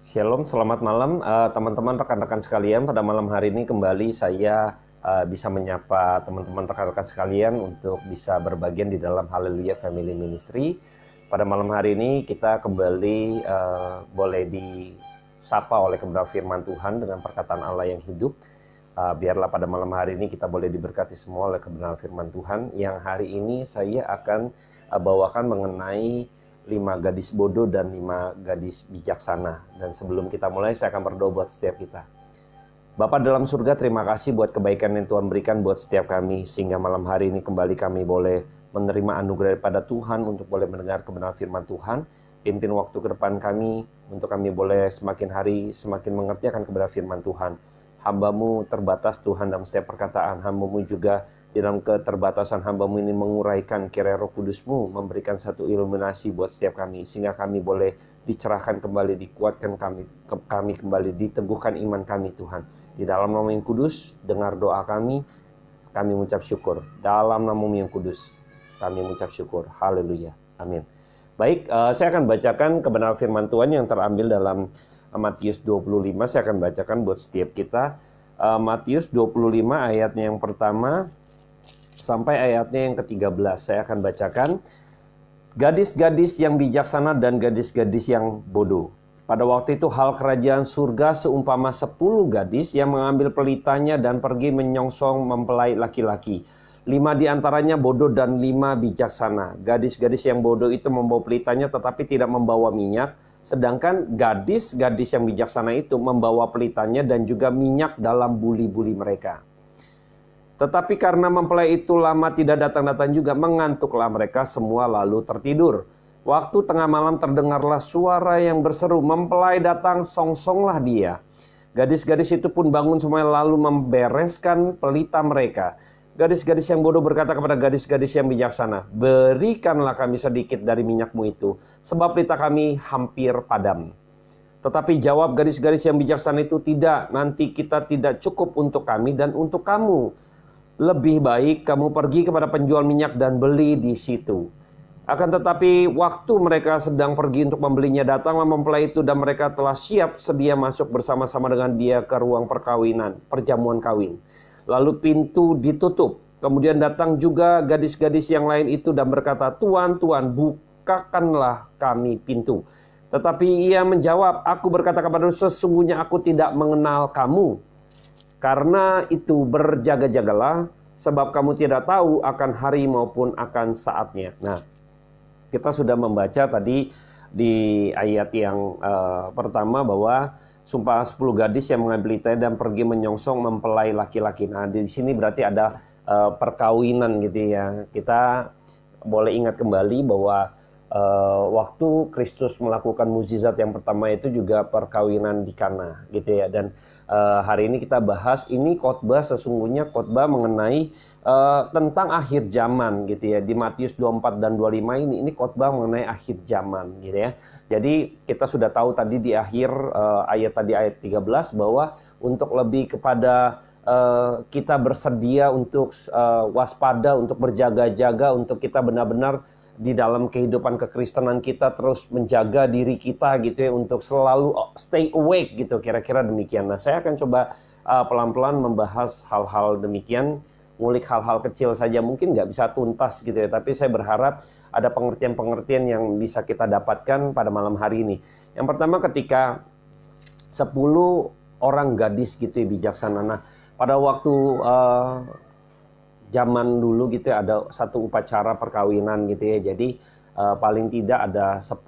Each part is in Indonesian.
Shalom, selamat malam teman-teman rekan-rekan sekalian. Pada malam hari ini kembali saya bisa menyapa teman-teman rekan-rekan sekalian untuk bisa berbagian di dalam Haleluya Family Ministry. Pada malam hari ini kita kembali boleh disapa oleh kebenaran firman Tuhan dengan perkataan Allah yang hidup. Biarlah pada malam hari ini kita boleh diberkati semua oleh kebenaran firman Tuhan. Yang hari ini saya akan bawakan mengenai 5 gadis bodoh dan 5 gadis bijaksana. Dan sebelum kita mulai, saya akan berdoa buat setiap kita. Bapa dalam surga, terima kasih buat kebaikan yang Tuhan berikan buat setiap kami, sehingga malam hari ini kembali kami boleh menerima anugerah daripada Tuhan untuk boleh mendengar kebenaran firman Tuhan. Pimpin waktu ke depan kami, untuk kami boleh semakin hari semakin mengerti akan kebenaran firman Tuhan. Hamba-Mu terbatas Tuhan dalam setiap perkataan, hamba-Mu juga di dalam keterbatasan hamba-Mu ini menguraikan, kiranya Roh Kudus-Mu memberikan satu iluminasi buat setiap kami, sehingga kami boleh dicerahkan kembali, dikuatkan kami kembali, diteguhkan iman kami Tuhan. Di dalam nama yang kudus, dengar doa kami mengucap syukur. Dalam nama yang kudus, kami mengucap syukur. Haleluya. Amin. Baik, saya akan bacakan kebenaran firman Tuhan yang terambil dalam Matius 25. Saya akan bacakan buat setiap kita. Matius 25 ayatnya yang pertama sampai ayatnya yang ke-13. Saya akan bacakan. Gadis-gadis yang bijaksana dan gadis-gadis yang bodoh. Pada waktu itu hal kerajaan surga seumpama 10 gadis yang mengambil pelitanya dan pergi menyongsong mempelai laki-laki. 5 di antaranya bodoh dan 5 bijaksana. Gadis-gadis yang bodoh itu membawa pelitanya tetapi tidak membawa minyak. Sedangkan gadis-gadis yang bijaksana itu membawa pelitanya dan juga minyak dalam buli-buli mereka. Tetapi karena mempelai itu lama tidak datang-datang juga, mengantuklah mereka semua lalu tertidur. Waktu tengah malam terdengarlah suara yang berseru, mempelai datang, songsonglah dia. Gadis-gadis itu pun bangun semuanya lalu membereskan pelita mereka. Gadis-gadis yang bodoh berkata kepada gadis-gadis yang bijaksana, berikanlah kami sedikit dari minyakmu itu, sebab pelita kami hampir padam. Tetapi jawab gadis-gadis yang bijaksana itu, tidak, nanti kita tidak cukup untuk kami dan untuk kamu. Lebih baik kamu pergi kepada penjual minyak dan beli di situ. Akan tetapi waktu mereka sedang pergi untuk membelinya, datanglah mempelai itu dan mereka telah siap sedia masuk bersama-sama dengan dia ke ruang perjamuan kawin. Lalu pintu ditutup. Kemudian datang juga gadis-gadis yang lain itu dan berkata, Tuan, Tuan, bukakanlah kami pintu. Tetapi ia menjawab, aku berkata kepadamu, sesungguhnya aku tidak mengenal kamu. Karena itu berjaga-jagalah, sebab kamu tidak tahu akan hari maupun akan saatnya. Nah, kita sudah membaca tadi di ayat yang pertama bahwa sumpah 10 gadis yang mengambil litanya dan pergi menyongsong mempelai laki-laki. Nah, di sini berarti ada perkawinan gitu ya. Kita boleh ingat kembali bahwa waktu Kristus melakukan mukjizat yang pertama itu juga perkawinan di Kana gitu ya. Dan hari ini kita bahas ini khotbah, sesungguhnya khotbah mengenai tentang akhir zaman gitu ya. Di Matius 24 dan 25 ini khotbah mengenai akhir zaman gitu ya. Jadi kita sudah tahu tadi di akhir ayat 13 bahwa untuk lebih kepada kita bersedia untuk waspada, untuk berjaga-jaga, untuk kita benar-benar di dalam kehidupan kekristenan kita terus menjaga diri kita gitu ya, untuk selalu stay awake gitu, kira-kira demikian. Nah, saya akan coba pelan-pelan membahas hal-hal demikian, ngulik hal-hal kecil saja, mungkin nggak bisa tuntas gitu ya, tapi saya berharap ada pengertian-pengertian yang bisa kita dapatkan pada malam hari ini. Yang pertama, ketika 10 orang gadis gitu ya, bijaksana. Nah, pada waktu zaman dulu gitu ya, ada satu upacara perkawinan gitu ya. Jadi paling tidak ada 10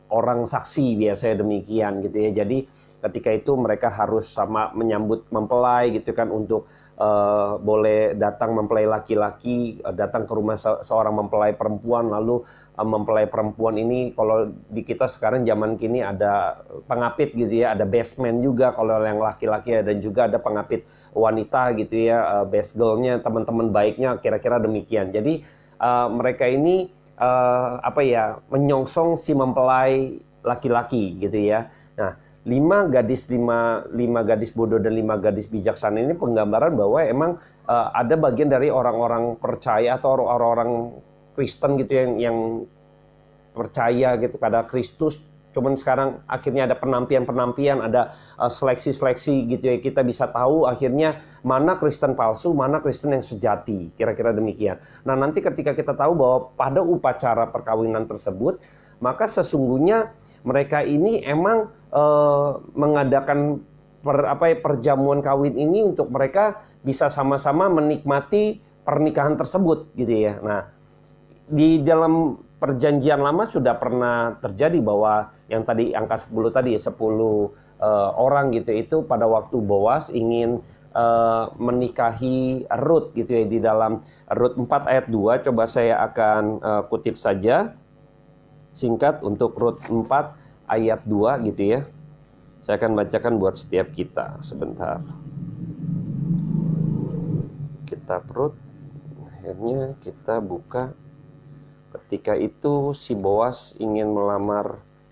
orang saksi, biasanya demikian gitu ya. Jadi ketika itu mereka harus sama menyambut mempelai gitu kan, untuk boleh datang mempelai laki-laki, datang ke rumah seorang mempelai perempuan. Lalu mempelai perempuan ini, kalau di kita sekarang zaman kini ada pengapit gitu ya, ada best man juga kalau yang laki-laki ya, dan juga ada pengapit wanita gitu ya, best girl-nya, teman-teman baiknya, kira-kira demikian. Jadi mereka ini menyongsong si mempelai laki-laki gitu ya. Nah, 5 gadis bodoh dan 5 gadis bijaksana ini penggambaran bahwa emang ada bagian dari orang-orang percaya atau orang-orang Kristen gitu yang percaya gitu pada Kristus, Cuman sekarang akhirnya ada penampian-penampian, ada seleksi-seleksi gitu ya. Kita bisa tahu akhirnya mana Kristen palsu, mana Kristen yang sejati. Kira-kira demikian. Nah, nanti ketika kita tahu bahwa pada upacara perkawinan tersebut, maka sesungguhnya mereka ini emang mengadakan perjamuan kawin ini untuk mereka bisa sama-sama menikmati pernikahan tersebut gitu ya. Nah, di dalam perjanjian lama sudah pernah terjadi bahwa yang tadi angka 10 tadi 10 orang gitu itu pada waktu Boas ingin menikahi Rut gitu ya, di dalam Rut 4 ayat 2. Coba saya akan kutip saja singkat untuk Rut 4 ayat 2 gitu ya. Saya akan bacakan buat setiap kita sebentar. Kitab Rut, akhirnya kita buka. Ketika itu si Boas ingin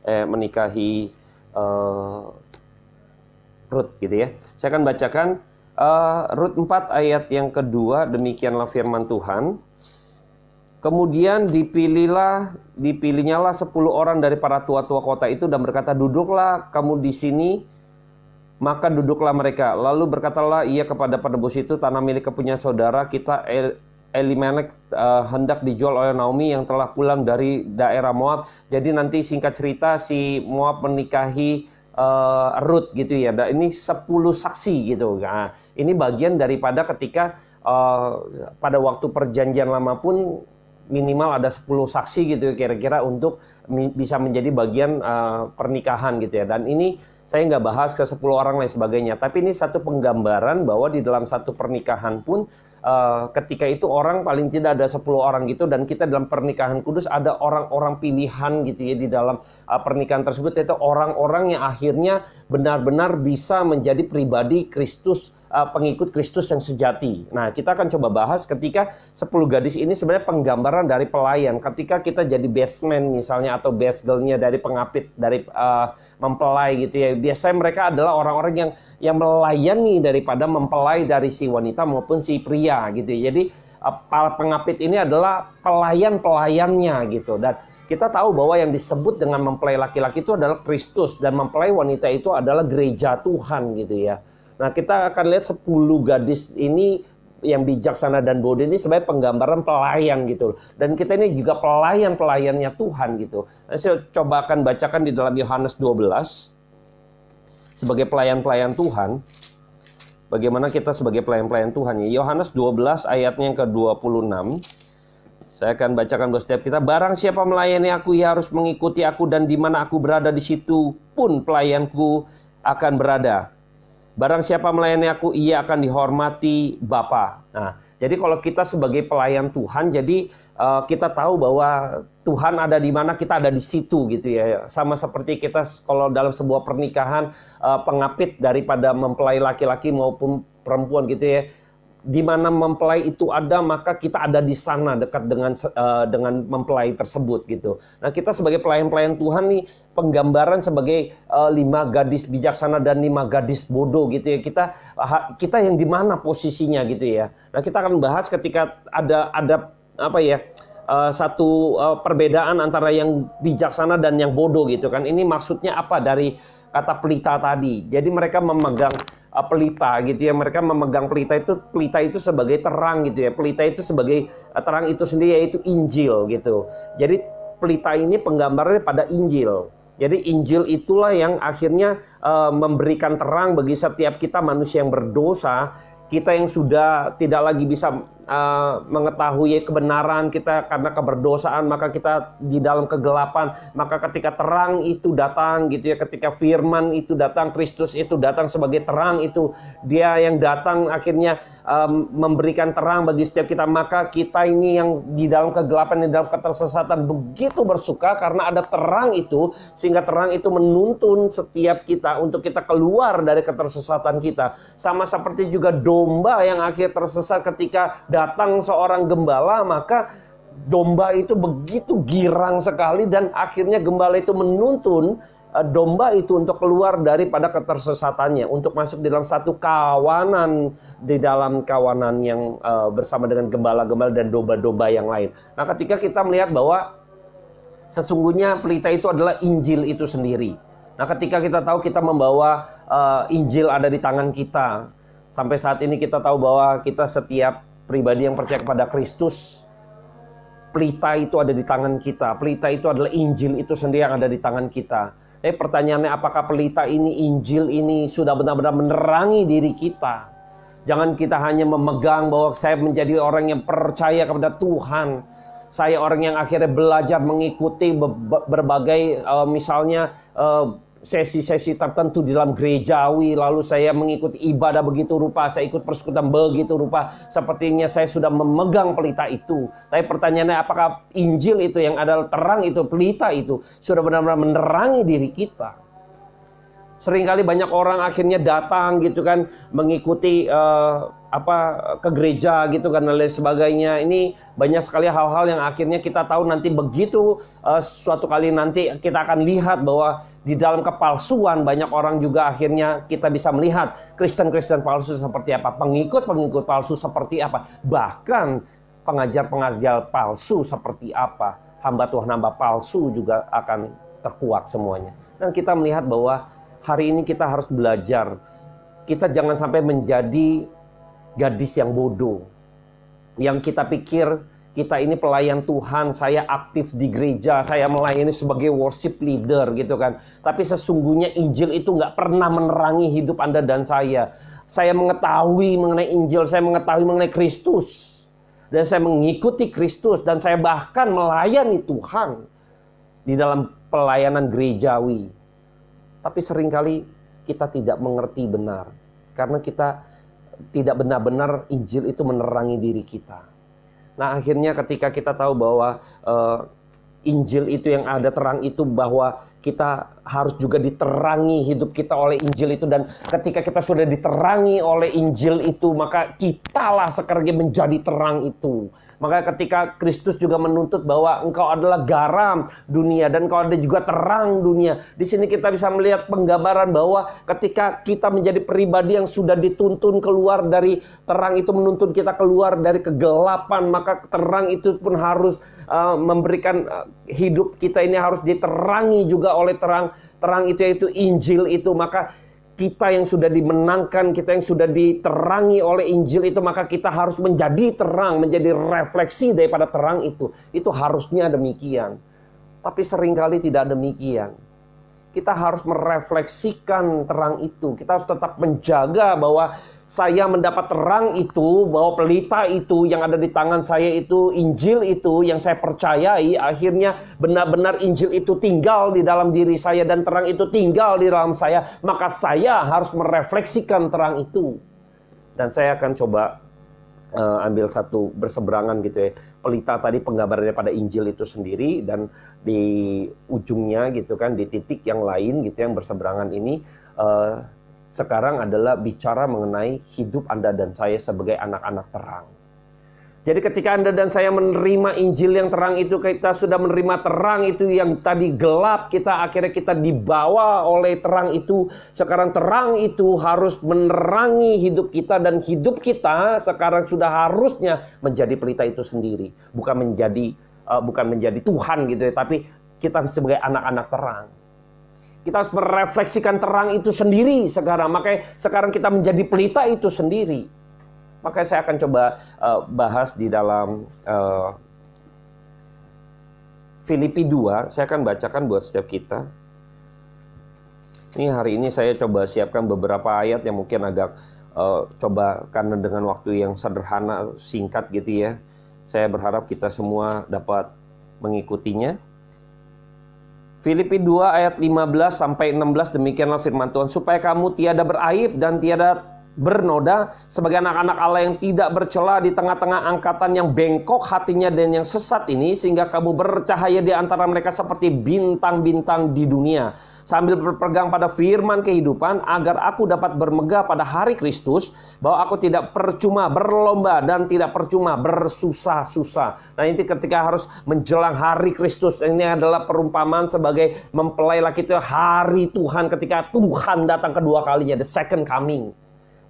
menikahi Rut gitu ya. Saya akan bacakan Rut 4 ayat yang kedua. Demikianlah firman Tuhan. Kemudian dipilihnya 10 orang dari para tua-tua kota itu dan berkata, duduklah kamu di sini. Maka duduklah mereka. Lalu berkatalah ia kepada penebus itu, tanah milik kepunyaan saudara kita Elimelek hendak dijual oleh Naomi yang telah pulang dari daerah Moab. Jadi nanti singkat cerita si Moab menikahi Rut gitu ya. Dan ini 10 saksi gitu. Nah, ini bagian daripada ketika pada waktu perjanjian lama pun minimal ada 10 saksi gitu kira-kira untuk bisa menjadi bagian pernikahan gitu ya. Dan ini saya nggak bahas ke 10 orang lain sebagainya. Tapi ini satu penggambaran bahwa di dalam satu pernikahan pun ketika itu orang paling tidak ada 10 orang gitu, dan kita dalam pernikahan kudus ada orang-orang pilihan gitu ya di dalam pernikahan tersebut, yaitu orang-orang yang akhirnya benar-benar bisa menjadi pribadi Kristus, pengikut Kristus yang sejati. Nah, kita akan coba bahas ketika 10 gadis ini sebenarnya penggambaran dari pelayan. Ketika kita jadi best man misalnya atau best girl-nya dari pengapit, dari mempelai gitu ya. Biasanya mereka adalah orang-orang yang melayani daripada mempelai dari si wanita maupun si pria gitu. Jadi pengapit ini adalah pelayan-pelayannya gitu. Dan kita tahu bahwa yang disebut dengan mempelai laki-laki itu adalah Kristus, dan mempelai wanita itu adalah gereja Tuhan gitu ya. Nah, kita akan lihat 10 gadis ini yang bijaksana dan bodoh ini sebagai penggambaran pelayan gitu. Dan kita ini juga pelayan-pelayannya Tuhan gitu. Nah, saya coba akan bacakan di dalam Yohanes 12 sebagai pelayan-pelayan Tuhan. Bagaimana kita sebagai pelayan-pelayan Tuhan ya. Yohanes 12 ayatnya yang ke-26. Saya akan bacakan buat setiap kita. Barang siapa melayani aku, ia harus mengikuti aku, dan di mana aku berada di situ pun pelayanku akan berada. Barang siapa melayani aku, ia akan dihormati Bapa. Nah, jadi kalau kita sebagai pelayan Tuhan, jadi kita tahu bahwa Tuhan ada di mana, kita ada di situ gitu ya. Sama seperti kita kalau dalam sebuah pernikahan, pengapit daripada mempelai laki-laki maupun perempuan gitu ya. Di mana mempelai itu ada, maka kita ada di sana dekat dengan mempelai tersebut gitu. Nah, kita sebagai pelayan-pelayan Tuhan nih, penggambaran sebagai 5 gadis bijaksana dan 5 gadis bodoh gitu ya. Kita yang di mana posisinya gitu ya. Nah, kita akan bahas ketika ada apa ya, satu perbedaan antara yang bijaksana dan yang bodoh gitu kan. Ini maksudnya apa dari kata pelita tadi? Jadi mereka memegang pelita gitu ya, mereka memegang pelita itu sebagai terang gitu ya, pelita itu sebagai terang itu sendiri, yaitu Injil gitu. Jadi pelita ini penggambarannya pada Injil. Jadi Injil itulah yang akhirnya memberikan terang bagi setiap kita manusia yang berdosa, kita yang sudah tidak lagi bisa mengetahui kebenaran kita karena keberdosaan, maka kita di dalam kegelapan. Maka ketika terang itu datang gitu ya, ketika firman itu datang, Kristus itu datang sebagai terang, itu dia yang datang akhirnya memberikan terang bagi setiap kita. Maka kita ini yang di dalam kegelapan, di dalam ketersesatan begitu bersuka karena ada terang itu, sehingga terang itu menuntun setiap kita untuk kita keluar dari ketersesatan kita. Sama seperti juga domba yang akhir tersesat ketika datang seorang gembala, maka domba itu begitu girang sekali dan akhirnya gembala itu menuntun domba itu untuk keluar daripada ketersesatannya, untuk masuk di dalam satu kawanan, di dalam kawanan yang bersama dengan gembala-gembala dan domba-domba yang lain. Nah, ketika kita melihat bahwa Sesungguhnya pelita itu adalah Injil itu sendiri. Nah, ketika kita tahu kita membawa Injil ada di tangan kita, sampai saat ini kita tahu bahwa kita setiap pribadi yang percaya kepada Kristus, pelita itu ada di tangan kita. Pelita itu adalah Injil itu sendiri yang ada di tangan kita. Pertanyaannya, apakah pelita ini, Injil ini sudah benar-benar menerangi diri kita? Jangan kita hanya memegang bahwa saya menjadi orang yang percaya kepada Tuhan. Saya orang yang akhirnya belajar mengikuti berbagai misalnya sesi-sesi tertentu di dalam gerejawi. Lalu saya mengikuti ibadah begitu rupa, saya ikut persekutuan begitu rupa. Sepertinya saya sudah memegang pelita itu. Tapi pertanyaannya, apakah Injil itu yang adalah terang itu, pelita itu sudah benar-benar menerangi diri kita? Seringkali banyak orang akhirnya datang gitu kan, mengikuti ke gereja gitu kan dan lain sebagainya. Ini banyak sekali hal-hal yang akhirnya kita tahu nanti begitu suatu kali nanti kita akan lihat bahwa di dalam kepalsuan banyak orang juga akhirnya kita bisa melihat Kristen-Kristen palsu seperti apa, pengikut-pengikut palsu seperti apa, bahkan pengajar-pengajar palsu seperti apa, hamba Tuhan hamba palsu juga akan terkuak semuanya. Dan kita melihat bahwa hari ini kita harus belajar. Kita jangan sampai menjadi gadis yang bodoh. Yang kita pikir kita ini pelayan Tuhan, saya aktif di gereja, saya melayani sebagai worship leader gitu kan. Tapi sesungguhnya Injil itu nggak pernah menerangi hidup Anda dan saya. Saya mengetahui mengenai Injil, saya mengetahui mengenai Kristus. Dan saya mengikuti Kristus dan saya bahkan melayani Tuhan di dalam pelayanan gerejawi. Tapi seringkali kita tidak mengerti benar. Karena kita tidak benar-benar Injil itu menerangi diri kita. Nah, akhirnya ketika kita tahu bahwa Injil itu yang ada terang itu, bahwa kita harus juga diterangi hidup kita oleh Injil itu. Dan ketika kita sudah diterangi oleh Injil itu, maka kitalah sekarang menjadi terang itu. Maka ketika Kristus juga menuntut bahwa engkau adalah garam dunia dan engkau ada juga terang dunia. Di sini kita bisa melihat penggambaran bahwa ketika kita menjadi pribadi yang sudah dituntun keluar dari terang itu, menuntun kita keluar dari kegelapan, maka terang itu pun harus memberikan hidup kita ini harus diterangi juga oleh terang. Terang itu yaitu Injil itu. Maka kita yang sudah dimenangkan, kita yang sudah diterangi oleh Injil itu, maka kita harus menjadi terang, menjadi refleksi daripada terang itu. Itu harusnya demikian. Tapi seringkali tidak demikian. Kita harus merefleksikan terang itu. Kita harus tetap menjaga bahwa saya mendapat terang itu, bahwa pelita itu yang ada di tangan saya itu, Injil itu yang saya percayai, akhirnya benar-benar Injil itu tinggal di dalam diri saya dan terang itu tinggal di dalam saya. Maka saya harus merefleksikan terang itu. Dan saya akan coba ambil satu berseberangan gitu ya. Pelita tadi penggambarannya pada Injil itu sendiri, dan di ujungnya gitu kan, di titik yang lain gitu yang berseberangan ini sekarang adalah bicara mengenai hidup Anda dan saya sebagai anak-anak terang. Jadi ketika Anda dan saya menerima Injil yang terang itu, kita sudah menerima terang itu yang tadi gelap, akhirnya kita dibawa oleh terang itu. Sekarang terang itu harus menerangi hidup kita, dan hidup kita sekarang sudah harusnya menjadi pelita itu sendiri. Bukan menjadi Tuhan gitu ya, tapi kita sebagai anak-anak terang. Kita harus merefleksikan terang itu sendiri sekarang. Makanya sekarang kita menjadi pelita itu sendiri. Makanya saya akan coba bahas di dalam Filipi 2. Saya akan bacakan buat setiap kita. Ini hari ini saya coba siapkan beberapa ayat yang mungkin agak coba, karena dengan waktu yang sederhana, singkat gitu ya. Saya berharap kita semua dapat mengikutinya. Filipi 2 ayat 15 sampai 16, demikianlah firman Tuhan. Supaya kamu tiada beraib dan tiada bernoda sebagai anak-anak Allah yang tidak bercela di tengah-tengah angkatan yang bengkok hatinya dan yang sesat ini, sehingga kamu bercahaya di antara mereka seperti bintang-bintang di dunia, sambil berpegang pada firman kehidupan, agar aku dapat bermegah pada hari Kristus, bahwa aku tidak percuma berlomba dan tidak percuma bersusah-susah. Nah, ini ketika harus menjelang hari Kristus, ini adalah perumpamaan sebagai mempelai laki itu hari Tuhan, ketika Tuhan datang kedua kalinya, the second coming.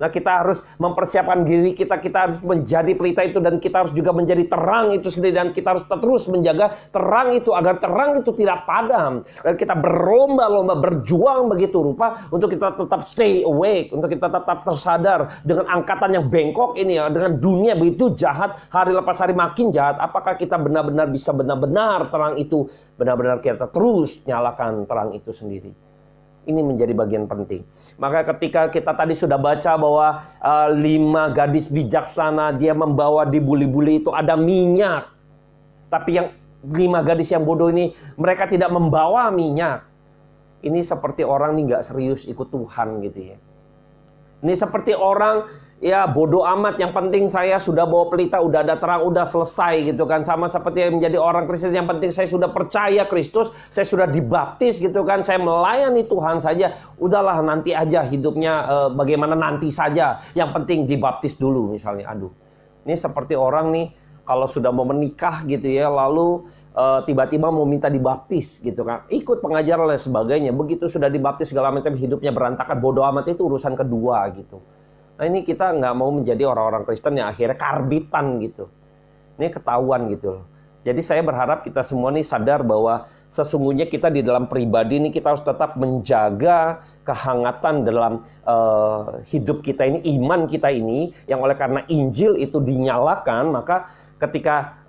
Nah, kita harus mempersiapkan diri kita harus menjadi pelita itu, dan kita harus juga menjadi terang itu sendiri, dan kita harus terus menjaga terang itu agar terang itu tidak padam. Dan kita berlomba-lomba berjuang begitu rupa untuk kita tetap stay awake, untuk kita tetap tersadar dengan angkatan yang bengkok ini ya, dengan dunia begitu jahat, hari lepas hari makin jahat. Apakah kita benar-benar bisa benar-benar terang itu, benar-benar kita terus nyalakan terang itu sendiri. Ini menjadi bagian penting. Maka ketika kita tadi sudah baca bahwa 5 gadis bijaksana, dia membawa di buli-buli itu ada minyak. Tapi yang 5 gadis yang bodoh ini, mereka tidak membawa minyak. Ini seperti orang ini nggak serius ikut Tuhan gitu ya. Ini seperti orang ya bodoh amat, yang penting saya sudah bawa pelita, udah ada terang, udah selesai gitu kan. Sama seperti yang menjadi orang Kristen, yang penting saya sudah percaya Kristus, saya sudah dibaptis gitu kan, saya melayani Tuhan saja, udahlah nanti aja hidupnya bagaimana nanti saja, yang penting dibaptis dulu misalnya. Aduh, ini seperti orang nih kalau sudah mau menikah gitu ya, lalu tiba-tiba mau minta dibaptis gitu kan, ikut pengajaran dan sebagainya. Begitu sudah dibaptis segala macam, hidupnya berantakan, bodoh amat, itu urusan kedua gitu. Nah, ini kita nggak mau menjadi orang-orang Kristen yang akhirnya karbitan gitu. Ini ketahuan gitu loh. Jadi saya berharap kita semua nih sadar bahwa sesungguhnya kita di dalam pribadi ini kita harus tetap menjaga kehangatan dalam hidup kita ini, iman kita ini, yang oleh karena Injil itu dinyalakan, maka ketika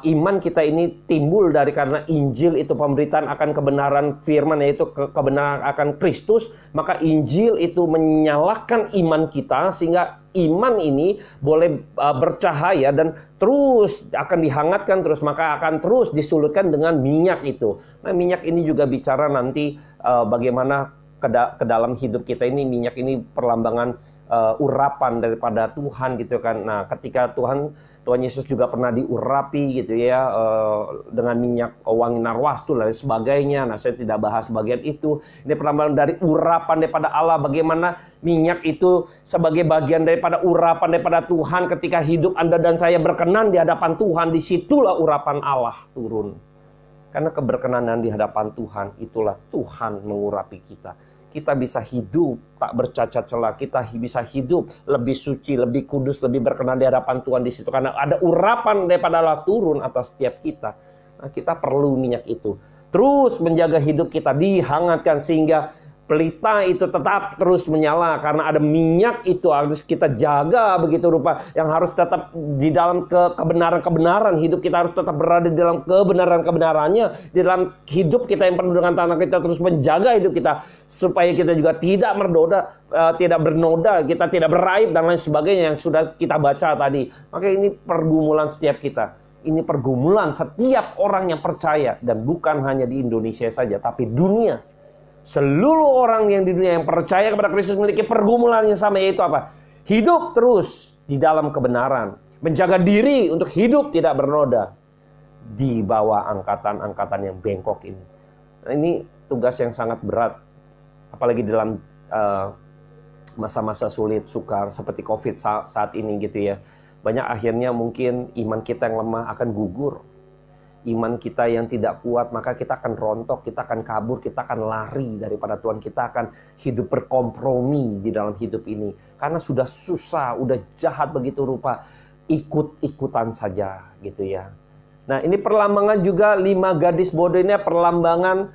iman kita ini timbul dari karena Injil itu pemberitaan akan kebenaran firman, yaitu kebenaran akan Kristus, maka Injil itu menyalakan iman kita sehingga iman ini boleh bercahaya dan terus akan dihangatkan terus, maka akan terus disulutkan dengan minyak itu. Nah, minyak ini juga bicara nanti bagaimana ke dalam hidup kita ini, minyak ini perlambangan urapan daripada Tuhan gitu kan. Nah, ketika Tuhan Yesus juga pernah diurapi gitu ya, dengan minyak wangi narwastu dan sebagainya. Nah, saya tidak bahas bagian itu. Ini perlambangan dari urapan daripada Allah, bagaimana minyak itu sebagai bagian daripada urapan daripada Tuhan. Ketika hidup Anda dan saya berkenan di hadapan Tuhan, disitulah urapan Allah turun. Karena keberkenanan di hadapan Tuhan, itulah Tuhan mengurapi kita. Kita bisa hidup tak bercacat celah, kita bisa hidup lebih suci, lebih kudus, lebih berkenan di hadapan Tuhan di situ, karena ada urapan daripada Allah turun atas setiap kita. Nah, kita perlu minyak itu. Terus menjaga hidup kita dihangatkan sehingga pelita itu tetap terus menyala, karena ada minyak itu harus kita jaga begitu rupa, yang harus tetap di dalam kebenaran-kebenaran. Hidup kita harus tetap berada di dalam kebenaran-kebenarannya, di dalam hidup kita yang penuh dengan tanah. Kita terus menjaga hidup kita supaya kita juga tidak bernoda, kita tidak beraib dan lain sebagainya yang sudah kita baca tadi. Maka ini pergumulan setiap kita. Ini pergumulan setiap orang yang percaya, dan bukan hanya di Indonesia saja, tapi dunia. Seluruh orang yang di dunia yang percaya kepada Kristus memiliki pergumulan yang sama, yaitu apa? Hidup terus di dalam kebenaran, menjaga diri untuk hidup tidak bernoda di bawah angkatan-angkatan yang bengkok ini. Nah, ini tugas yang sangat berat, apalagi dalam masa-masa sulit, sukar seperti COVID saat ini gitu ya. Banyak akhirnya mungkin iman kita yang lemah akan gugur. Iman kita yang tidak kuat, maka kita akan rontok, kita akan kabur, kita akan lari daripada Tuhan. Kita akan hidup berkompromi di dalam hidup ini. Karena sudah susah, udah jahat begitu rupa, ikut-ikutan saja gitu ya. Nah, ini perlambangan juga 5 gadis bodoh ini, perlambangan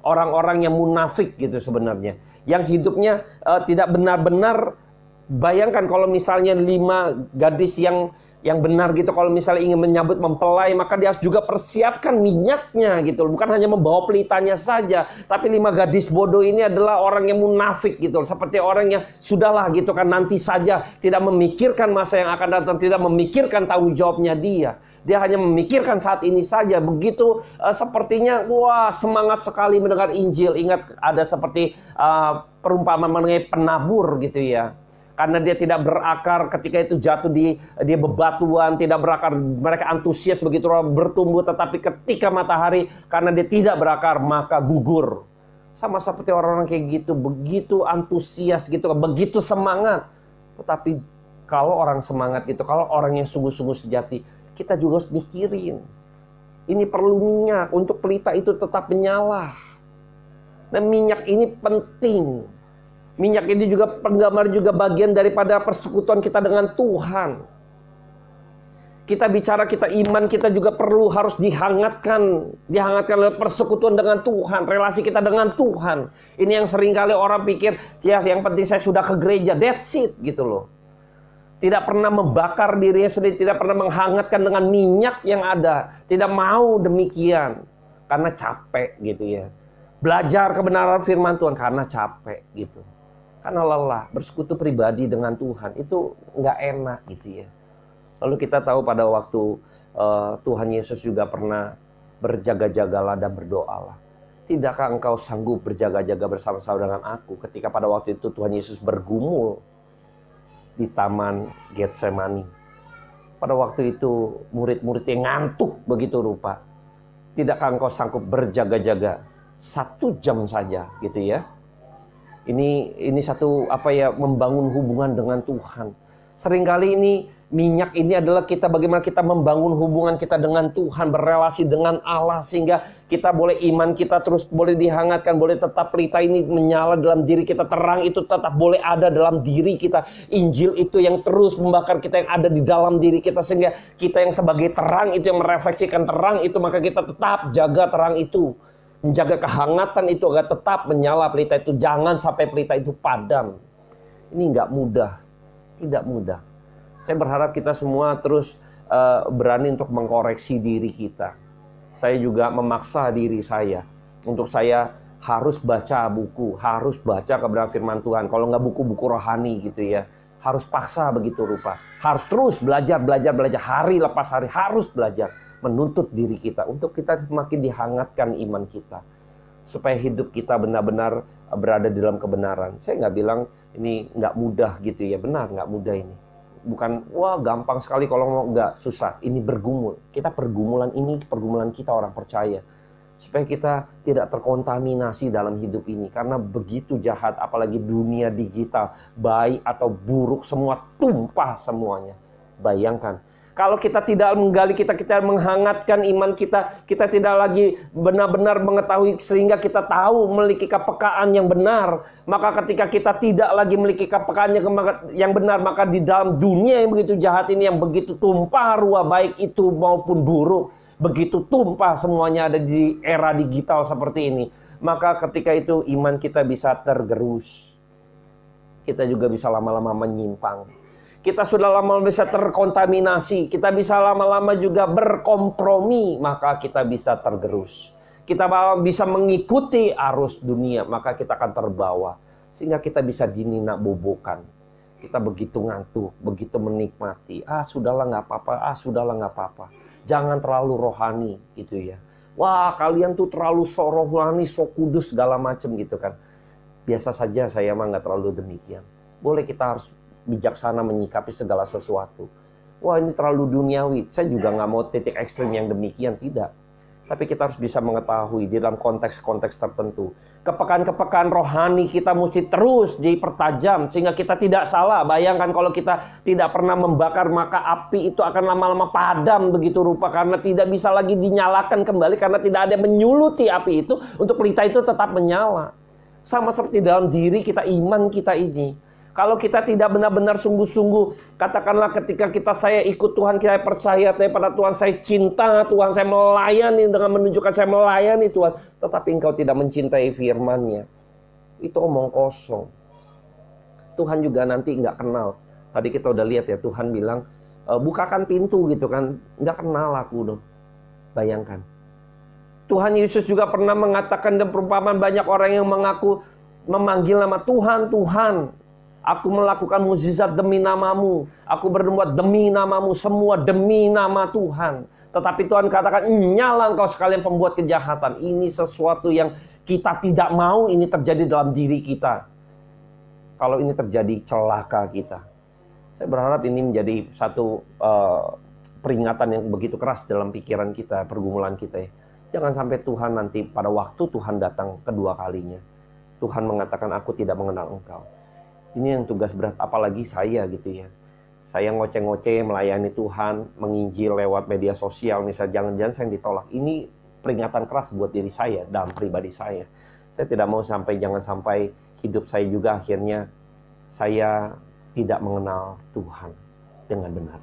orang-orang yang munafik gitu sebenarnya. Yang hidupnya tidak benar-benar. Bayangkan kalau misalnya 5 gadis yang benar gitu, kalau misalnya ingin menyambut mempelai, maka dia harus juga persiapkan minyaknya gitu. Bukan hanya membawa pelitanya saja, tapi 5 gadis bodoh ini adalah orang yang munafik gitu. Seperti orang yang sudahlah gitu kan, nanti saja, tidak memikirkan masa yang akan datang, tidak memikirkan tanggung jawabnya dia. Dia hanya memikirkan saat ini saja. Begitu sepertinya wah semangat sekali mendengar Injil. Ingat ada seperti perumpamaan mengenai penabur gitu ya. Karena dia tidak berakar, ketika itu jatuh di bebatuan, tidak berakar, mereka antusias begitu bertumbuh, tetapi ketika matahari, karena dia tidak berakar, maka gugur. Sama seperti orang-orang kayak gitu, begitu antusias gitu, begitu semangat. Tetapi kalau orang semangat gitu, kalau orang yang sungguh-sungguh sejati, kita juga harus mikirin. Ini perlu minyak untuk pelita itu tetap menyala. Dan minyak ini penting. Minyak ini juga penggambar juga bagian daripada persekutuan kita dengan Tuhan. Kita bicara, kita iman, kita juga perlu harus dihangatkan oleh persekutuan dengan Tuhan, relasi kita dengan Tuhan. Ini yang seringkali orang pikir, ya yang penting saya sudah ke gereja, that's it gitu loh. Tidak pernah membakar dirinya sendiri, tidak pernah menghangatkan dengan minyak yang ada. Tidak mau demikian, karena capek gitu ya. Belajar kebenaran firman Tuhan karena capek gitu. Karena lelah, bersekutu pribadi dengan Tuhan itu nggak enak gitu ya. Lalu kita tahu pada waktu Tuhan Yesus juga pernah berjaga-jagalah dan berdoalah. Tidakkah engkau sanggup berjaga-jaga bersama-sama dengan aku ketika pada waktu itu Tuhan Yesus bergumul di taman Getsemani. Pada waktu itu murid-muridnya ngantuk begitu rupa. Tidakkah engkau sanggup berjaga-jaga 1 jam saja gitu ya. Ini satu membangun hubungan dengan Tuhan. Seringkali ini minyak ini adalah bagaimana kita membangun hubungan kita dengan Tuhan, berrelasi dengan Allah sehingga kita boleh iman kita terus boleh dihangatkan, boleh tetap pelita ini menyala dalam diri kita, terang itu tetap boleh ada dalam diri kita. Injil itu yang terus membakar kita yang ada di dalam diri kita sehingga kita yang sebagai terang itu yang merefleksikan terang itu, maka kita tetap jaga terang itu. Menjaga kehangatan itu agar tetap menyala pelita itu. Jangan sampai pelita itu padam. Ini nggak mudah. Tidak mudah. Saya berharap kita semua terus berani untuk mengkoreksi diri kita. Saya juga memaksa diri saya. Untuk saya harus baca buku. Harus baca kebenaran firman Tuhan. Kalau nggak buku-buku rohani gitu ya. Harus paksa begitu rupa. Harus terus belajar. Hari lepas hari harus belajar. Menuntut diri kita untuk kita semakin dihangatkan iman kita supaya hidup kita benar-benar berada di dalam kebenaran. Saya nggak bilang ini nggak mudah gitu ya, benar nggak mudah ini. Bukan wah gampang sekali kalau mau, nggak, susah. Ini bergumul. Kita pergumulan kita orang percaya supaya kita tidak terkontaminasi dalam hidup ini karena begitu jahat, apalagi dunia digital, baik atau buruk semua tumpah semuanya. Bayangkan. Kalau kita tidak menggali, kita menghangatkan iman kita, kita tidak lagi benar-benar mengetahui sehingga kita tahu memiliki kepekaan yang benar. Maka ketika kita tidak lagi memiliki kepekaan yang benar, maka di dalam dunia yang begitu jahat ini, yang begitu tumpah ruah baik itu maupun buruk, begitu tumpah semuanya ada di era digital seperti ini. Maka ketika itu iman kita bisa tergerus. Kita juga bisa lama-lama menyimpang. Kita sudah lama bisa terkontaminasi, kita bisa lama-lama juga berkompromi, maka kita bisa tergerus. Kita bisa mengikuti arus dunia, maka kita akan terbawa. Sehingga kita bisa dinina bobokan. Kita begitu ngantuk, begitu menikmati. Sudahlah nggak apa-apa. Jangan terlalu rohani gitu ya. Wah, kalian tuh terlalu sok rohani, sok kudus segala macam gitu kan. Biasa saja, saya mah nggak terlalu demikian. Boleh kita harus bijaksana menyikapi segala sesuatu. Wah, ini terlalu duniawi. Saya juga nggak mau titik ekstrim yang demikian, tidak. Tapi kita harus bisa mengetahui di dalam konteks-konteks tertentu. Kepekaan-kepekaan rohani kita mesti terus dipertajam sehingga kita tidak salah. Bayangkan kalau kita tidak pernah membakar, maka api itu akan lama-lama padam begitu rupa karena tidak bisa lagi dinyalakan kembali karena tidak ada yang menyuluti api itu untuk pelita itu tetap menyala. Sama seperti dalam diri kita, iman kita ini. Kalau kita tidak benar-benar sungguh-sungguh, katakanlah ketika saya ikut Tuhan, saya percaya pada Tuhan, saya cinta Tuhan, saya melayani dengan menunjukkan saya melayani Tuhan, tetapi engkau tidak mencintai firman-Nya, itu omong kosong. Tuhan juga nanti nggak kenal. Tadi kita udah lihat ya, Tuhan bilang, bukakan pintu gitu kan, nggak kenal aku dong. Bayangkan. Tuhan Yesus juga pernah mengatakan dan perumpamaan banyak orang yang mengaku memanggil nama Tuhan, Tuhan. Aku melakukan mukjizat demi namamu. Aku berbuat demi namamu. Semua demi nama Tuhan. Tetapi Tuhan katakan, nyala engkau sekalian pembuat kejahatan. Ini sesuatu yang kita tidak mau ini terjadi dalam diri kita. Kalau ini terjadi, celaka kita. Saya berharap ini menjadi satu peringatan yang begitu keras dalam pikiran kita, pergumulan kita ya. Jangan sampai Tuhan nanti pada waktu Tuhan datang kedua kalinya, Tuhan mengatakan, aku tidak mengenal engkau. Ini yang tugas berat, apalagi saya gitu ya. Saya ngoceh-ngoceh melayani Tuhan, menginjil lewat media sosial, misalnya jangan-jangan saya ditolak. Ini peringatan keras buat diri saya, dalam pribadi saya. Saya tidak mau jangan sampai hidup saya juga akhirnya saya tidak mengenal Tuhan dengan benar.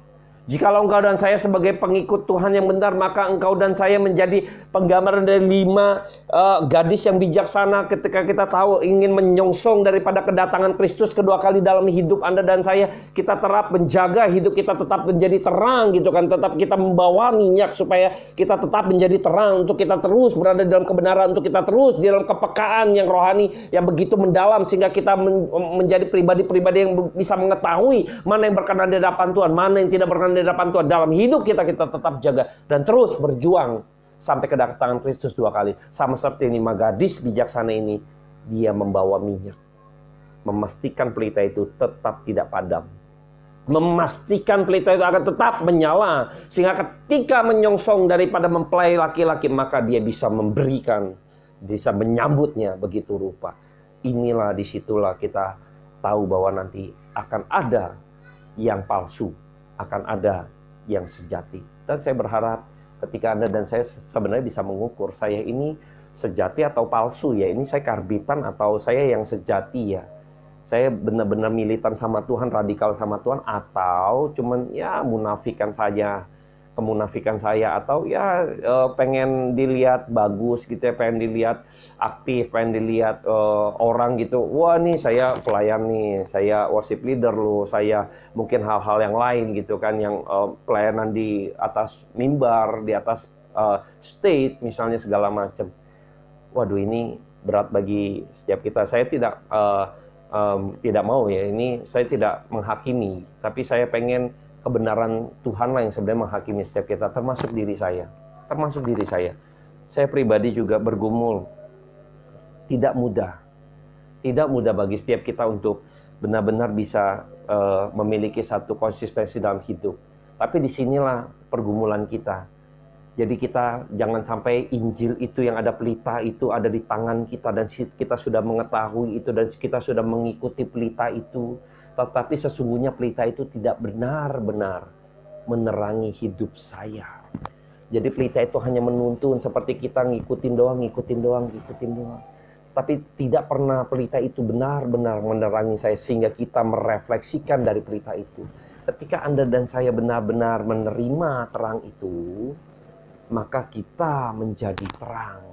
Jikalau engkau dan saya sebagai pengikut Tuhan yang benar, maka engkau dan saya menjadi penggambaran dari 5 gadis yang bijaksana ketika kita tahu ingin menyongsong daripada kedatangan Kristus kedua kali dalam hidup Anda dan saya. Kita terap menjaga hidup kita tetap menjadi terang gitu kan. Tetap kita membawa minyak supaya kita tetap menjadi terang. Untuk kita terus berada dalam kebenaran. Untuk kita terus di dalam kepekaan yang rohani yang begitu mendalam. Sehingga kita menjadi pribadi-pribadi yang bisa mengetahui mana yang berkenan di hadapan Tuhan, mana yang tidak berkenan di hadapan Tuhan. Dalam hidup kita tetap jaga dan terus berjuang sampai kedatangan Kristus 2 kali. Sama seperti 5 gadis bijaksana ini, dia membawa minyak, memastikan pelita itu tetap tidak padam, memastikan pelita itu akan tetap menyala, sehingga ketika menyongsong daripada mempelai laki-laki, maka dia bisa memberikan, bisa menyambutnya begitu rupa. Inilah, disitulah kita tahu bahwa nanti akan ada yang palsu, akan ada yang sejati. Dan saya berharap ketika Anda dan saya sebenarnya bisa mengukur, saya ini sejati atau palsu ya. Ini saya karbitan atau saya yang sejati ya. Saya benar-benar militan sama Tuhan, radikal sama Tuhan, atau cuman ya munafikan saja, kemunafikan saya, atau ya pengen dilihat bagus gitu ya, pengen dilihat aktif, pengen dilihat orang gitu. Wah nih saya pelayan nih, saya worship leader loh, saya mungkin hal-hal yang lain gitu kan, yang pelayanan di atas mimbar, di atas stage misalnya segala macam. Waduh, ini berat bagi setiap kita. Saya tidak mau ya, ini saya tidak menghakimi, tapi saya pengen kebenaran Tuhan lah yang sebenarnya menghakimi setiap kita, termasuk diri saya. Termasuk diri saya. Saya pribadi juga bergumul. Tidak mudah. Tidak mudah bagi setiap kita untuk benar-benar bisa memiliki satu konsistensi dalam hidup. Tapi disinilah pergumulan kita. Jadi kita jangan sampai Injil itu yang ada pelita itu ada di tangan kita, dan kita sudah mengetahui itu, dan kita sudah mengikuti pelita itu. Tetapi sesungguhnya pelita itu tidak benar-benar menerangi hidup saya. Jadi pelita itu hanya menuntun seperti kita ngikutin doang. Tapi tidak pernah pelita itu benar-benar menerangi saya sehingga kita merefleksikan dari pelita itu. Ketika Anda dan saya benar-benar menerima terang itu, maka kita menjadi terang.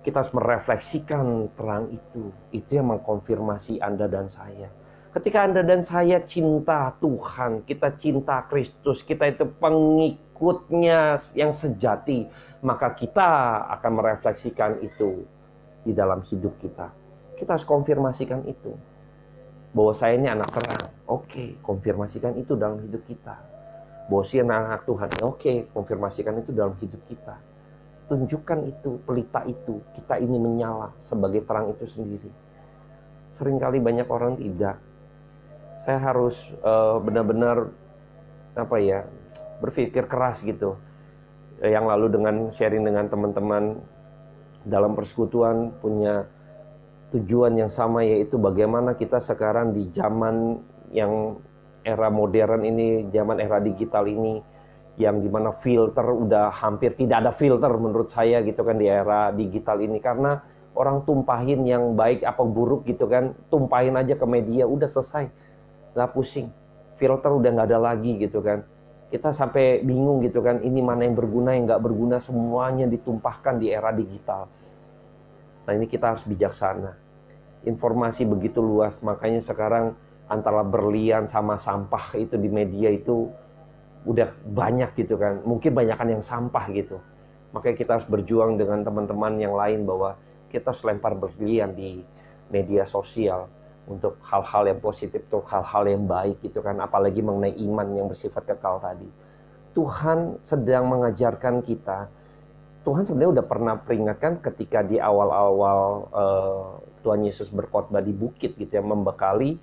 Kita harus merefleksikan terang itu. Itu yang mengkonfirmasi Anda dan saya. Ketika Anda dan saya cinta Tuhan, kita cinta Kristus, kita itu pengikutnya yang sejati, maka kita akan merefleksikan itu di dalam hidup kita. Kita harus konfirmasikan itu. Bahwa saya ini anak terang. Oke, konfirmasikan itu dalam hidup kita. Bahwa saya anak Tuhan. Oke, konfirmasikan itu dalam hidup kita. Tunjukkan itu, pelita itu. Kita ini menyala sebagai terang itu sendiri. Seringkali banyak orang tidak. Saya harus benar-benar berpikir keras gitu. Yang lalu dengan sharing dengan teman-teman dalam persekutuan punya tujuan yang sama, yaitu bagaimana kita sekarang di zaman yang era modern ini, zaman era digital ini, yang dimana filter udah hampir tidak ada filter menurut saya gitu kan di era digital ini, karena orang tumpahin yang baik apa buruk gitu kan, tumpahin aja ke media, udah selesai, nggak pusing, filter udah nggak ada lagi gitu kan. Kita sampai bingung gitu kan, ini mana yang berguna, yang nggak berguna, semuanya ditumpahkan di era digital. Nah ini kita harus bijaksana. Informasi begitu luas, makanya sekarang antara berlian sama sampah itu di media itu udah banyak gitu kan. Mungkin banyakan yang sampah gitu. Makanya kita harus berjuang dengan teman-teman yang lain bahwa kita harus lempar berlian di media sosial untuk hal-hal yang positif, untuk hal-hal yang baik gitu kan. Apalagi mengenai iman yang bersifat kekal tadi. Tuhan sedang mengajarkan kita. Tuhan sebenarnya udah pernah peringatkan ketika di awal-awal Tuhan Yesus berkhotbah di bukit gitu ya, membekali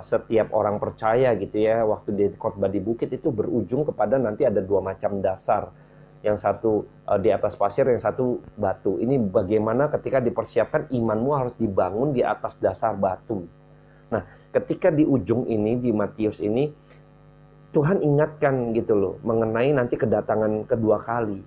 setiap orang percaya gitu ya. Waktu di khotbah di bukit itu berujung kepada nanti ada 2 macam dasar. Yang satu di atas pasir, yang satu batu. Ini bagaimana ketika dipersiapkan imanmu harus dibangun di atas dasar batu. Nah, ketika di ujung ini, di Matius ini, Tuhan ingatkan gitu loh, mengenai nanti kedatangan kedua kali.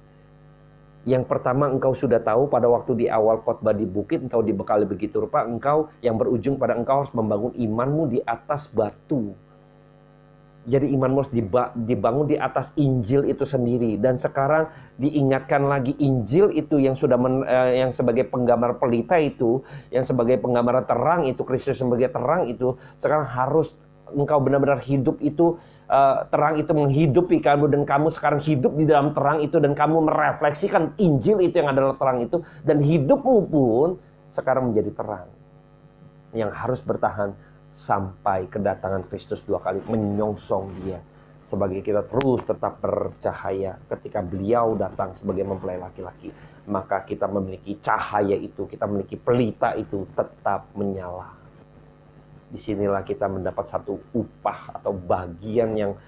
Yang pertama, engkau sudah tahu pada waktu di awal khotbah di bukit, engkau dibekali begitu rupa, engkau yang berujung pada engkau harus membangun imanmu di atas batu. Jadi imanmu harus dibangun di atas Injil itu sendiri. Dan sekarang diingatkan lagi Injil itu yang sudah yang sebagai penggambar pelita itu, yang sebagai penggambaran terang itu, Kristus sebagai terang itu, sekarang harus engkau benar-benar hidup itu, terang itu menghidupi kamu, dan kamu sekarang hidup di dalam terang itu, dan kamu merefleksikan Injil itu yang adalah terang itu, dan hidupmu pun sekarang menjadi terang yang harus bertahan sampai kedatangan Kristus dua kali, menyongsong Dia sebagai kita terus tetap bercahaya. Ketika Beliau datang sebagai mempelai laki-laki, maka kita memiliki cahaya itu, kita memiliki pelita itu tetap menyala. Disinilah kita mendapat satu upah atau bagian yang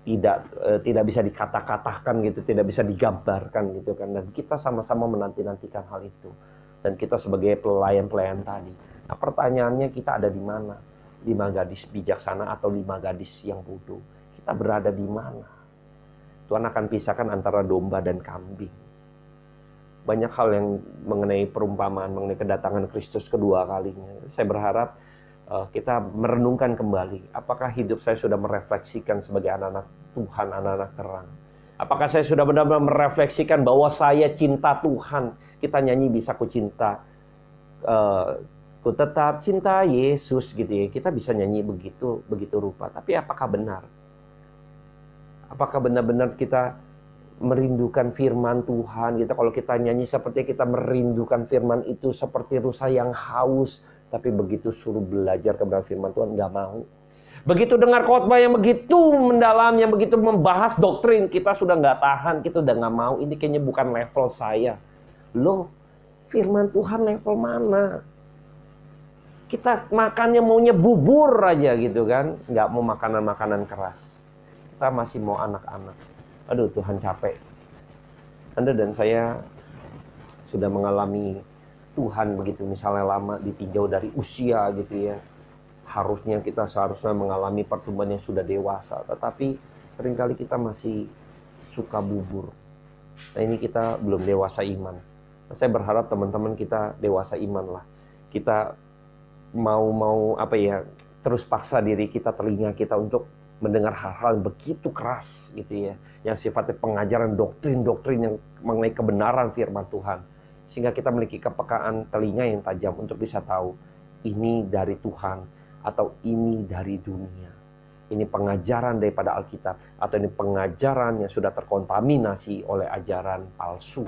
tidak bisa dikata-katakan gitu, tidak bisa digambarkan gitu kan. Dan kita sama-sama menanti-nantikan hal itu. Dan kita sebagai pelayan-pelayan tadi. Nah, pertanyaannya, kita ada di mana? 5 gadis bijaksana atau 5 gadis yang bodoh? Kita berada di mana? Tuhan akan pisahkan antara domba dan kambing. Banyak hal yang mengenai perumpamaan, mengenai kedatangan Kristus kedua kalinya. Saya berharap kita merenungkan kembali, apakah hidup saya sudah merefleksikan sebagai anak-anak Tuhan, anak-anak terang? Apakah saya sudah benar-benar merefleksikan bahwa saya cinta Tuhan? Kita nyanyi bisa ku cinta, ku tetap cinta Yesus gitu ya. Kita bisa nyanyi begitu rupa. Tapi apakah benar? Apakah benar-benar kita merindukan firman Tuhan? Kita kalau kita nyanyi seperti kita merindukan firman itu seperti rusa yang haus, tapi begitu suruh belajar kebenaran firman Tuhan nggak mau. Begitu dengar khotbah yang begitu mendalam, yang begitu membahas doktrin, kita sudah nggak tahan, kita udah nggak mau. Ini kayaknya bukan level saya. Loh, firman Tuhan level mana? Kita makannya maunya bubur aja gitu kan, nggak mau makanan-makanan keras. Kita masih mau anak-anak. Aduh, Tuhan capek. Anda dan saya sudah mengalami Tuhan begitu, misalnya lama ditinjau dari usia gitu ya. Harusnya kita seharusnya mengalami pertumbuhan yang sudah dewasa, tetapi seringkali kita masih suka bubur. Nah, ini kita belum dewasa iman. Nah, saya berharap teman-teman kita dewasa iman lah. Kita mau terus paksa diri kita, telinga kita untuk mendengar hal-hal yang begitu keras gitu ya, yang sifatnya pengajaran doktrin-doktrin yang mengenai kebenaran firman Tuhan. Sehingga kita memiliki kepekaan telinga yang tajam untuk bisa tahu ini dari Tuhan atau ini dari dunia. Ini pengajaran daripada Alkitab atau ini pengajaran yang sudah terkontaminasi oleh ajaran palsu.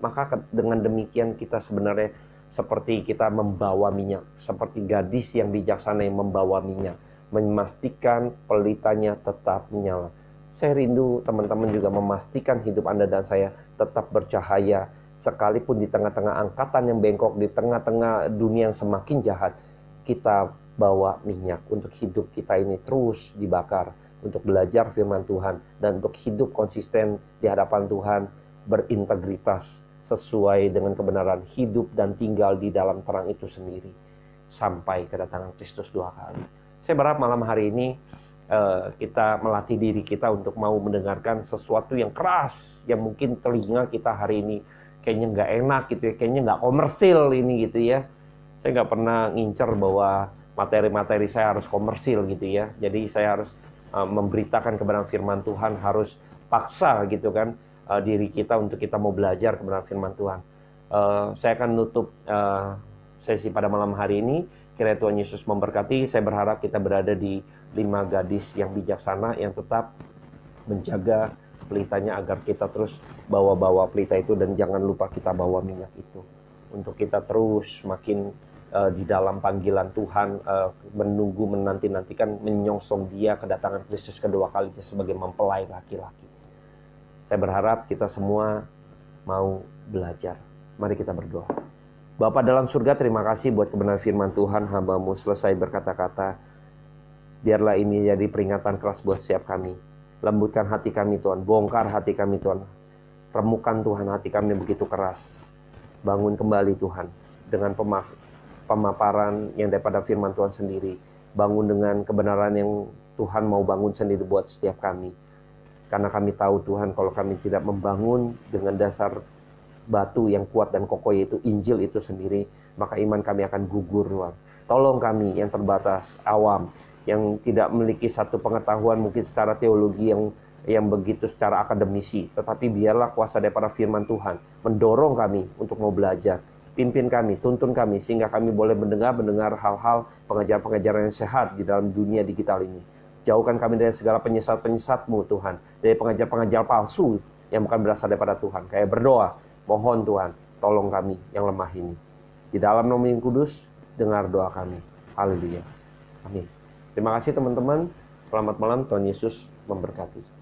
Maka dengan demikian kita sebenarnya seperti kita membawa minyak, seperti gadis yang bijaksana yang membawa minyak, memastikan pelitanya tetap menyala. Saya rindu teman-teman juga memastikan hidup Anda dan saya tetap bercahaya, sekalipun di tengah-tengah angkatan yang bengkok, di tengah-tengah dunia yang semakin jahat. Kita bawa minyak untuk hidup kita ini terus dibakar, untuk belajar firman Tuhan, dan untuk hidup konsisten di hadapan Tuhan, berintegritas sesuai dengan kebenaran, hidup dan tinggal di dalam terang itu sendiri sampai kedatangan Kristus dua kali. Saya berharap malam hari ini kita melatih diri kita untuk mau mendengarkan sesuatu yang keras, yang mungkin telinga kita hari ini kayaknya nggak enak gitu ya, kayaknya nggak komersil ini gitu ya. Saya nggak pernah ngincer bahwa materi-materi saya harus komersil gitu ya. Jadi saya harus memberitakan kebenaran firman Tuhan, harus paksa gitu kan diri kita untuk kita mau belajar kebenaran firman Tuhan. Saya akan nutup sesi pada malam hari ini. Kiranya Tuhan Yesus memberkati. Saya berharap kita berada di 5 gadis yang bijaksana yang tetap menjaga pelitanya agar kita terus bawa-bawa pelita itu, dan jangan lupa kita bawa minyak itu untuk kita terus makin di dalam panggilan Tuhan, menunggu, menanti-nantikan, menyongsong Dia kedatangan Kristus kedua kalinya sebagai mempelai laki-laki. Saya berharap kita semua mau belajar. Mari kita berdoa. Bapa dalam surga, terima kasih buat kebenaran firman Tuhan. Hamba-Mu selesai berkata-kata. Biarlah ini jadi peringatan keras buat setiap kami. Lembutkan hati kami Tuhan, bongkar hati kami Tuhan. Remukan Tuhan hati kami yang begitu keras. Bangun kembali Tuhan dengan pemaparan yang daripada firman Tuhan sendiri. Bangun dengan kebenaran yang Tuhan mau bangun sendiri buat setiap kami. Karena kami tahu Tuhan, kalau kami tidak membangun dengan dasar batu yang kuat dan kokoh, yaitu Injil itu sendiri, maka iman kami akan gugur, Tuhan. Tolong kami yang terbatas, awam, yang tidak memiliki satu pengetahuan mungkin secara teologi yang begitu secara akademisi, tetapi biarlah kuasa daripada firman Tuhan mendorong kami untuk mau belajar. Pimpin kami, tuntun kami, sehingga kami boleh mendengar hal-hal pengajaran-pengajaran yang sehat di dalam dunia digital ini. Jauhkan kami dari segala penyesat-penyesat-Mu, Tuhan, dari pengajar-pengajar palsu yang bukan berasal daripada Tuhan. Kayak berdoa, mohon Tuhan, tolong kami yang lemah ini. Di dalam nama yang kudus, dengar doa kami. Haleluya. Amin. Terima kasih teman-teman. Selamat malam, Tuhan Yesus memberkati.